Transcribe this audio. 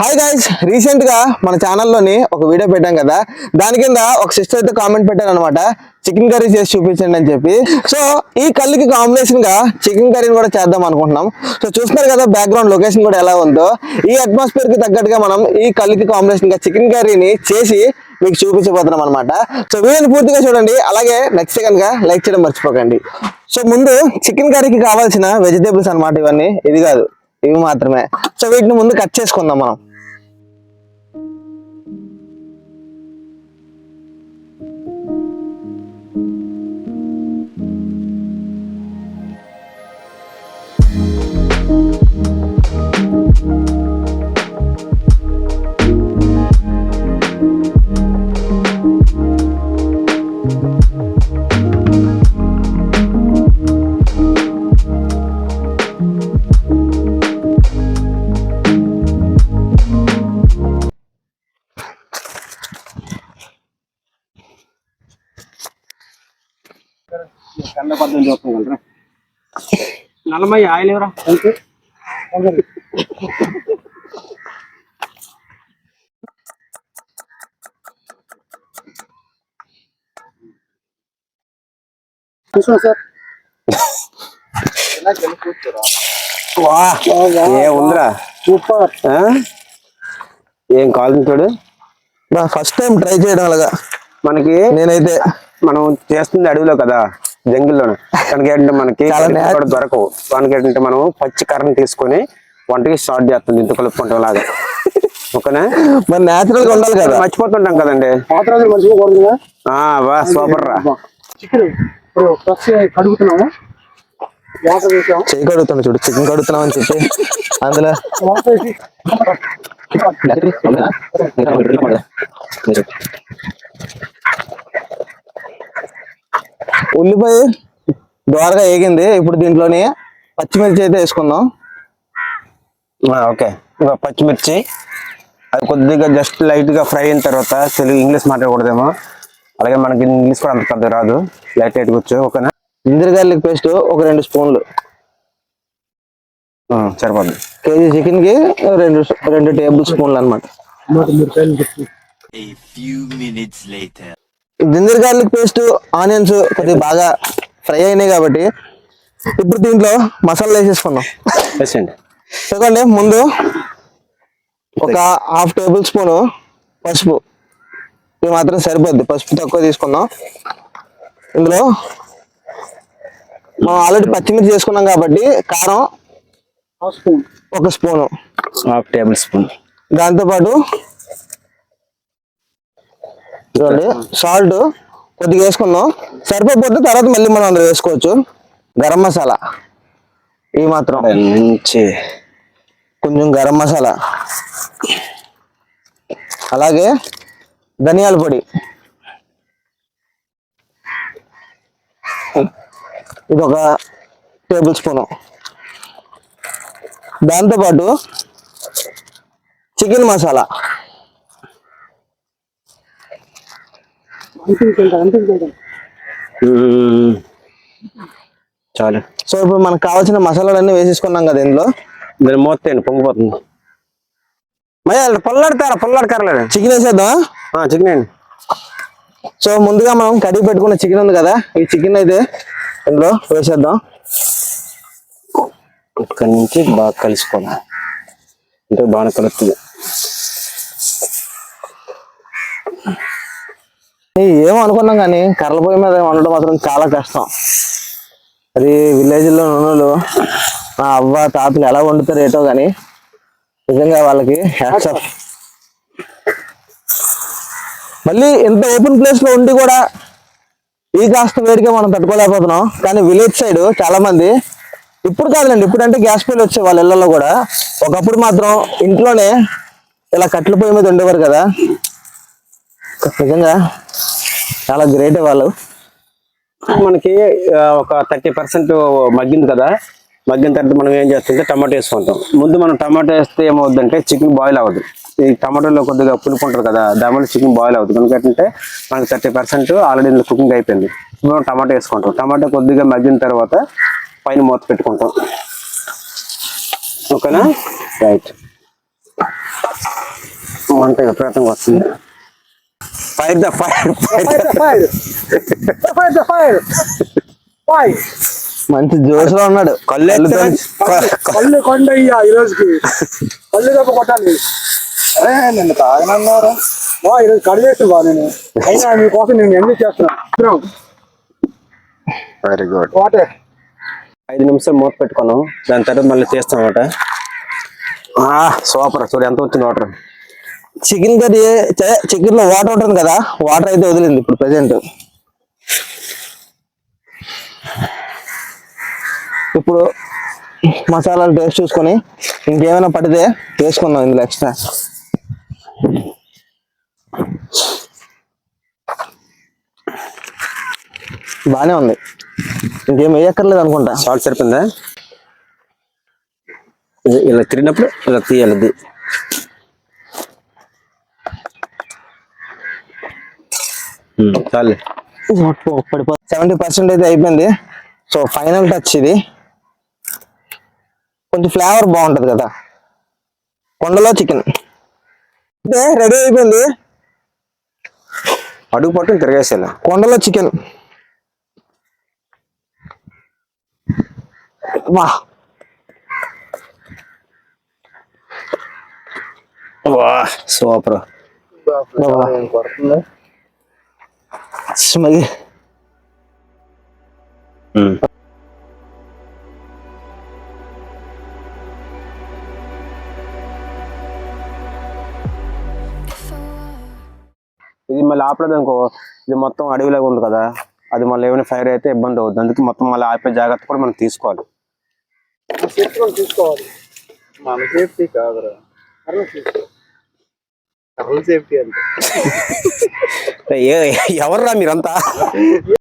Hi guys, recent గా మన ఛానల్లోని ఒక వీడియో పెట్టాం కదా. దాని కింద ఒక సిస్టర్ అయితే కామెంట్ పెట్టారు అనమాట, చికెన్ కర్రీ చేసి చూపించండి అని చెప్పి. సో ఈ కర్రీకి కాంబినేషన్ గా చికెన్ కర్రీని కూడా చేద్దాం అనుకుంటున్నాం. సో చూస్తున్నారు కదా బ్యాక్గ్రౌండ్ లొకేషన్ కూడా ఎలా ఉందో. ఈ అట్మాస్ఫియర్ కి తగ్గట్టుగా మనం ఈ కర్రీకి కాంబినేషన్ గా చికెన్ కర్రీని చేసి మీకు చూపించబోతున్నాం అనమాట. సో వీడియోని పూర్తిగా చూడండి, అలాగే నచ్చితే కనుక లైక్ చేయడం మర్చిపోకండి. సో ముందు చికెన్ కర్రీకి కావాల్సిన వెజిటేబుల్స్ అనమాట ఇవన్నీ, ఇది కాదు ఇవి మాత్రమే. సో వీటిని ముందు కట్ చేసుకుందాం మనం. నల్లమయ్య ఆయిల్ ఎవరా ఉందిరా సూపర్. ఏం కావాలి చూడు, ఫస్ట్ టైం ట్రై చేయడం అలాగా. మనకి నేనైతే మనం చేస్తుంది అడవిలో కదా, జంగిల్లోనే. కనుక ఏంటంటే మనకి దొరకవు. కనుక ఏంటంటే మనం పచ్చి కర్రను తీసుకొని వంటకి స్టార్ట్ చేస్తుంది ఇంత కలుపుకుంటాం లాగా. ఓకేనా, మరి నేచురల్ గా ఉండాలి కదా, మర్చిపోతుంటాం కదండి. సూపర్ రా. కడుగుతున్నాము, చెయ్యి కడుగుతున్నా చూడు, చికెన్ కడుగుతున్నాం అని చెప్పి అందులో ఉల్లిపాయ దోరగా వేగింది. ఇప్పుడు దీంట్లోని పచ్చిమిర్చి అయితే వేసుకుందాం. ఓకే, ఇంకా పచ్చిమిర్చి అది కొద్దిగా జస్ట్ లైట్ గా ఫ్రై అయిన తర్వాత, తెలుగు ఇంగ్లీష్ మాట్లాడకూడదేమో, అలాగే మనకి ఇంగ్లీష్ కూడా అంత పెద్ద రాదు, లైట్ లైట్ వచ్చు. ఓకేనా, జింజర్ గార్లిక్ పేస్ట్ ఒక 2 స్పూన్లు సరిపోద్ది. కేజీ చికెన్ కి 2 టేబుల్ స్పూన్లు అనమాట. జింజర్ గార్లిక్ పేస్ట్, ఆనియన్స్ కొద్దిగా బాగా ఫ్రై అయినాయి కాబట్టి ఇప్పుడు దీంట్లో మసాలా వేసేసుకుందాం. చూడండి, ముందు ఒక 1/2 టేబుల్ స్పూన్ పసుపు, ఇది మాత్రం సరిపోద్ది, పసుపు తక్కువ తీసుకుందాం. ఇందులో మనం ఆల్రెడీ పచ్చిమిర్చి చేసుకున్నాం కాబట్టి కారం 1 స్పూను, 1/2 టేబుల్ స్పూన్. దాంతోపాటు చూడండి సాల్ట్ కొద్దిగా వేసుకుందాం, సరిపోతే తర్వాత మళ్ళీ మనం అందులో వేసుకోవచ్చు. గరం మసాలా ఈ మాత్రం, కొంచెం గరం మసాలా, అలాగే ధనియాల పొడి ఇది 1 టేబుల్ స్పూను. దాంతోపాటు చికెన్ మసాలా, చాలు. సో ఇప్పుడు మనకు కావాల్సిన మసాలాలన్నీ వేసేసుకున్నాం కదా ఇందులో. దాన్ని మూత పొంగిపోతుంది. పొల్లాడతారా చికెన్ వేసేద్దాం. చికెన్ అండి. సో ముందుగా మనం కడిగి పెట్టుకున్న చికెన్ ఉంది కదా, ఈ చికెన్ అయితే ఇందులో వేసేద్దాం. ఇక్కడి నుంచి బాగా కలిసిపోదాం, అంటే బాగా కలుస్తుంది. ఏమో అనుకున్నాం కానీ కర్రల పొయ్యి మీద వండడం మాత్రం చాలా కష్టం. అది విలేజ్ లో నూనెలు మా అవ్వ తాతలు ఎలా వండుతారు ఏటో కానీ నిజంగా వాళ్ళకి హ్యాట్స్ ఆఫ్. మళ్ళీ ఎంత ఓపెన్ ప్లేస్ లో ఉండి కూడా ఈ కాస్త వేడికే మనం తట్టుకోలేకపోతున్నాం. కానీ విలేజ్ సైడ్ చాలా మంది, ఇప్పుడు కాదులేండి, ఇప్పుడు అంటే గ్యాస్ పొయ్యిలు వచ్చే వాళ్ళ ఇళ్లలో కూడా, ఒకప్పుడు మాత్రం ఇంట్లోనే ఇలా కట్టెల పొయ్యి మీద ఉండేవారు కదా. నిజంగా చాలా గ్రేట్ వాళ్ళు. మనకి ఒక 30% మగ్గింది కదా, మగ్గిన తర్వాత మనం ఏం చేస్తుంటే టమాటో వేసుకుంటాం. ముందు మనం టమాటో వేస్తే ఏమవుద్దంటే చికెన్ బాయిల్ అవ్వదు. ఈ టమాటోలో కొద్దిగా పులుపు ఉంటుంది కదా, దానివల్ల చికెన్ బాయిల్ అవుతుంది. ఎందుకంటే మనకి 30% ఆల్రెడీ కుకింగ్ అయిపోయింది. మనం టమాటో వేసుకుంటాం. టమాటో కొద్దిగా మగ్గిన తర్వాత పైన మూత పెట్టుకుంటాం. ఓకేనా, రైట్. మంట విపరీతంగా వస్తుంది. ఫైర్ ద ఫైర్, మంచి జోష్ లో ఉన్నాడు. కళ్ళు కొండయ్యా ఈ రోజుకి కళ్ళు దెబ్బ కొట్టాలి. నిన్ను తాగనన్నారా ఈరోజు కళ్ళు చేసి బా నేను అయినా మీకోసం నేను ఎంజాయ్ చేస్తున్నాను. Very good. వాటర్ 5 నిమిషాలు మూత పెట్టుకున్నాం, దాని తర్వాత మళ్ళీ తీస్తాం అనమాట. సూపర్. చూడు ఎంత వచ్చింది వాటర్. చికెన్ కర్రీ చికెన్ లో వాటర్ ఉంటుంది కదా, వాటర్ అయితే వదిలింది ఇప్పుడు ప్రెసెంట్. ఇప్పుడు మసాలాలు టేస్ట్ చూసుకొని ఇంకేమైనా పడితే వేసుకుందాం ఇందులో ఎక్స్ట్రా. బానే ఉంది, ఇంకేం వేయక్కర్లేదు అనుకుంటా. సాల్ట్ సరిపోయిందా? ఇలా తిరిగినప్పుడు ఇలా తీయాలి. ఇది చాలు. 70% అయితే అయిపోయింది. సో ఫైనల్ టచ్ ఇది. కొంచెం ఫ్లేవర్ బాగుంటది కదా. కొండలో చికెన్ అంటే రెడీ అయిపోయింది. అడుగు పట్టుని తిరగేసేలా. కొండలో చికెన్ వా సూపర్. స్మెల్. ఇది మళ్ళీ ఆపలేదు అనుకో, ఇది మొత్తం అడవిలాగా ఉంది కదా, అది మళ్ళీ ఏమైనా ఫైర్ అయితే ఇబ్బంది అవుతుంది. అందుకే మొత్తం మళ్ళీ ఆపే జాగ్రత్త కూడా మనం తీసుకోవాలి. చూసుకోవాలి. మన సేఫ్టీ కాదురా, సేఫ్టీ అంటే ఎవర్రా మీరంతా?